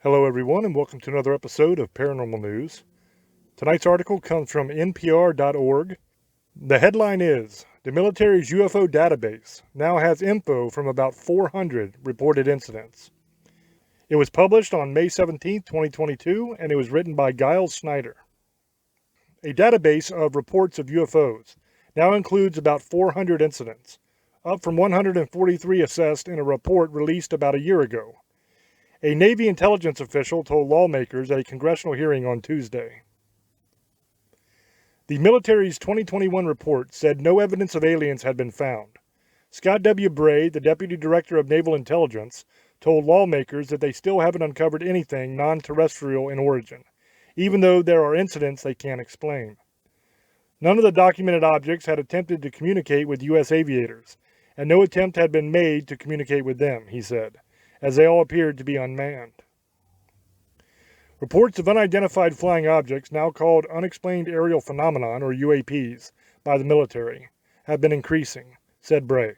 Hello everyone and welcome to another episode of Paranormal News. Tonight's article comes from NPR.org. The headline is, the military's UFO database now has info from about 400 reported incidents. It was published on May 17, 2022, and it was written by Giles Snyder. A database of reports of UFOs now includes about 400 incidents, up from 143 assessed in a report released about a year ago. A Navy intelligence official told lawmakers at a congressional hearing on Tuesday. The military's 2021 report said no evidence of aliens had been found. Scott W. Bray, the Deputy Director of Naval Intelligence, told lawmakers that they still haven't uncovered anything non-terrestrial in origin, even though there are incidents they can't explain. None of the documented objects had attempted to communicate with U.S. aviators, and no attempt had been made to communicate with them, he said, as they all appeared to be unmanned. Reports of unidentified flying objects, now called unexplained aerial phenomenon, or UAPs, by the military, have been increasing, said Bray.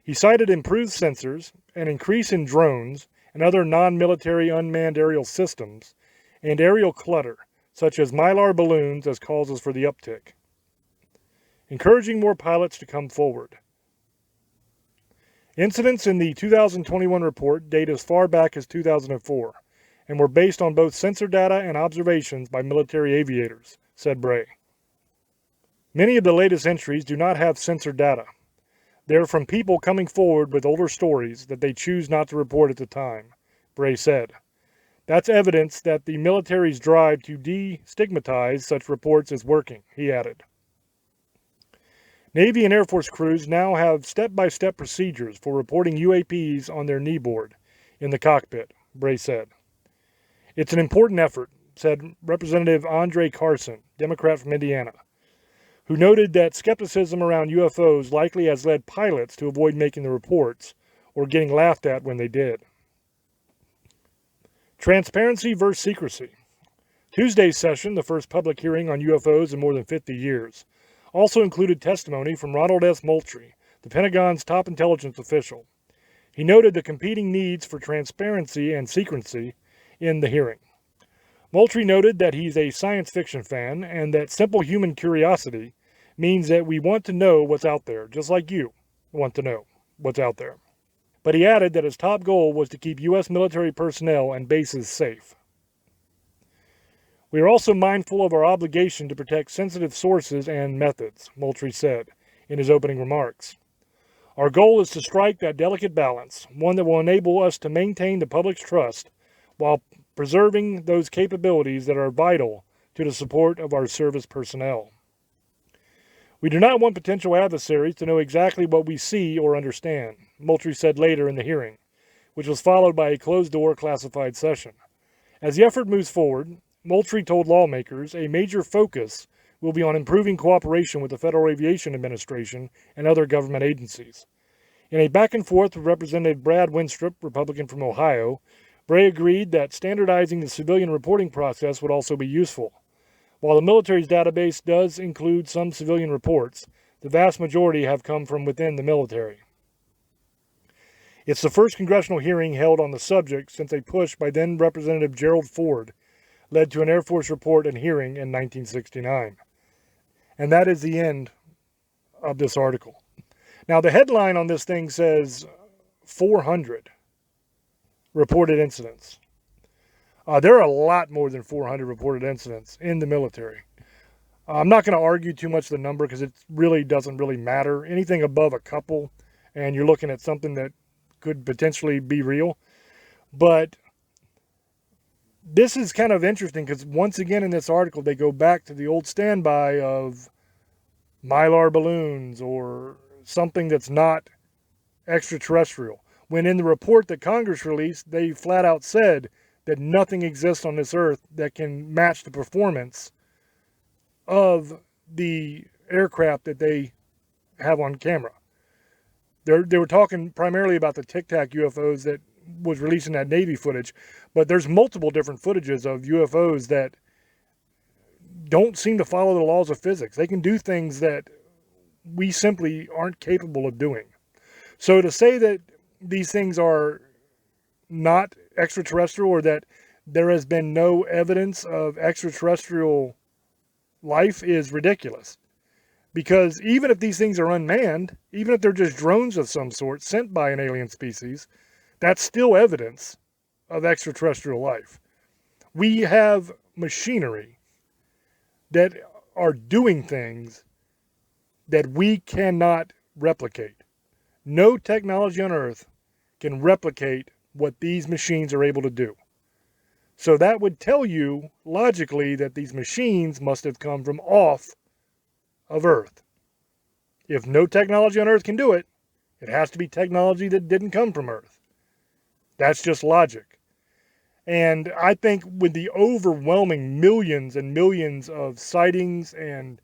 He cited improved sensors, an increase in drones and other non-military unmanned aerial systems, and aerial clutter, such as mylar balloons, as causes for the uptick, encouraging more pilots to come forward. Incidents in the 2021 report date as far back as 2004 and were based on both sensor data and observations by military aviators, said Bray. Many of the latest entries do not have sensor data. They are from people coming forward with older stories that they choose not to report at the time, Bray said. That's evidence that the military's drive to destigmatize such reports is working, he added. Navy and Air Force crews now have step-by-step procedures for reporting UAPs on their kneeboard in the cockpit, Bray said. It's an important effort, said Representative Andre Carson, Democrat from Indiana, who noted that skepticism around UFOs likely has led pilots to avoid making the reports or getting laughed at when they did. Transparency versus secrecy. Tuesday's session, the first public hearing on UFOs in more than 50 years, also included testimony from Ronald S. Moultrie, the Pentagon's top intelligence official. He noted the competing needs for transparency and secrecy in the hearing. Moultrie noted that he's a science fiction fan and that simple human curiosity means that we want to know what's out there, just like you want to know what's out there. But he added that his top goal was to keep U.S. military personnel and bases safe. We are also mindful of our obligation to protect sensitive sources and methods, Moultrie said in his opening remarks. Our goal is to strike that delicate balance, one that will enable us to maintain the public's trust while preserving those capabilities that are vital to the support of our service personnel. We do not want potential adversaries to know exactly what we see or understand, Moultrie said later in the hearing, which was followed by a closed-door classified session. As the effort moves forward, Moultrie told lawmakers a major focus will be on improving cooperation with the Federal Aviation Administration and other government agencies. In a back-and-forth with Representative Brad Winstrup, Republican from Ohio, Bray agreed that standardizing the civilian reporting process would also be useful. While the military's database does include some civilian reports, the vast majority have come from within the military. It's the first congressional hearing held on the subject since a push by then Representative Gerald Ford led to an Air Force report and hearing in 1969. And that is the end of this article. Now, the headline on this thing says 400 reported incidents. There are a lot more than 400 reported incidents in the military. I'm not going to argue too much the number because it really doesn't really matter. Anything above a couple, and you're looking at something that could potentially be real. But this is kind of interesting because once again in this article, they go back to the old standby of mylar balloons or something that's not extraterrestrial. When in the report that Congress released, they flat out said that nothing exists on this earth that can match the performance of the aircraft that they have on camera. They were talking primarily about the Tic Tac UFOs that was releasing that Navy footage, but there's multiple different footages of UFOs that don't seem to follow the laws of physics. They can do things that we simply aren't capable of doing. So to say that these things are not extraterrestrial, or that there has been no evidence of extraterrestrial life, is ridiculous. Because even if these things are unmanned, even if they're just drones of some sort sent by an alien species, that's still evidence of extraterrestrial life. We have machinery that are doing things that we cannot replicate. No technology on Earth can replicate what these machines are able to do. So that would tell you, logically, that these machines must have come from off of Earth. If no technology on Earth can do it, it has to be technology that didn't come from Earth. That's just logic. And I think with the overwhelming millions and millions of sightings and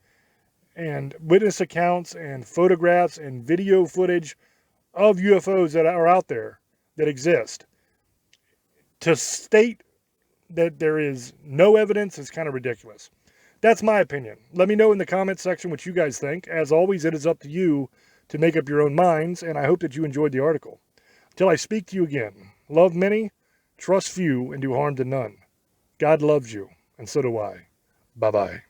witness accounts and photographs and video footage of UFOs that are out there, that exist, to state that there is no evidence is kind of ridiculous. That's my opinion. Let me know in the comments section what you guys think. As always, it is up to you to make up your own minds, and I hope that you enjoyed the article. Until I speak to you again, love many, trust few, and do harm to none. God loves you, and so do I. Bye-bye.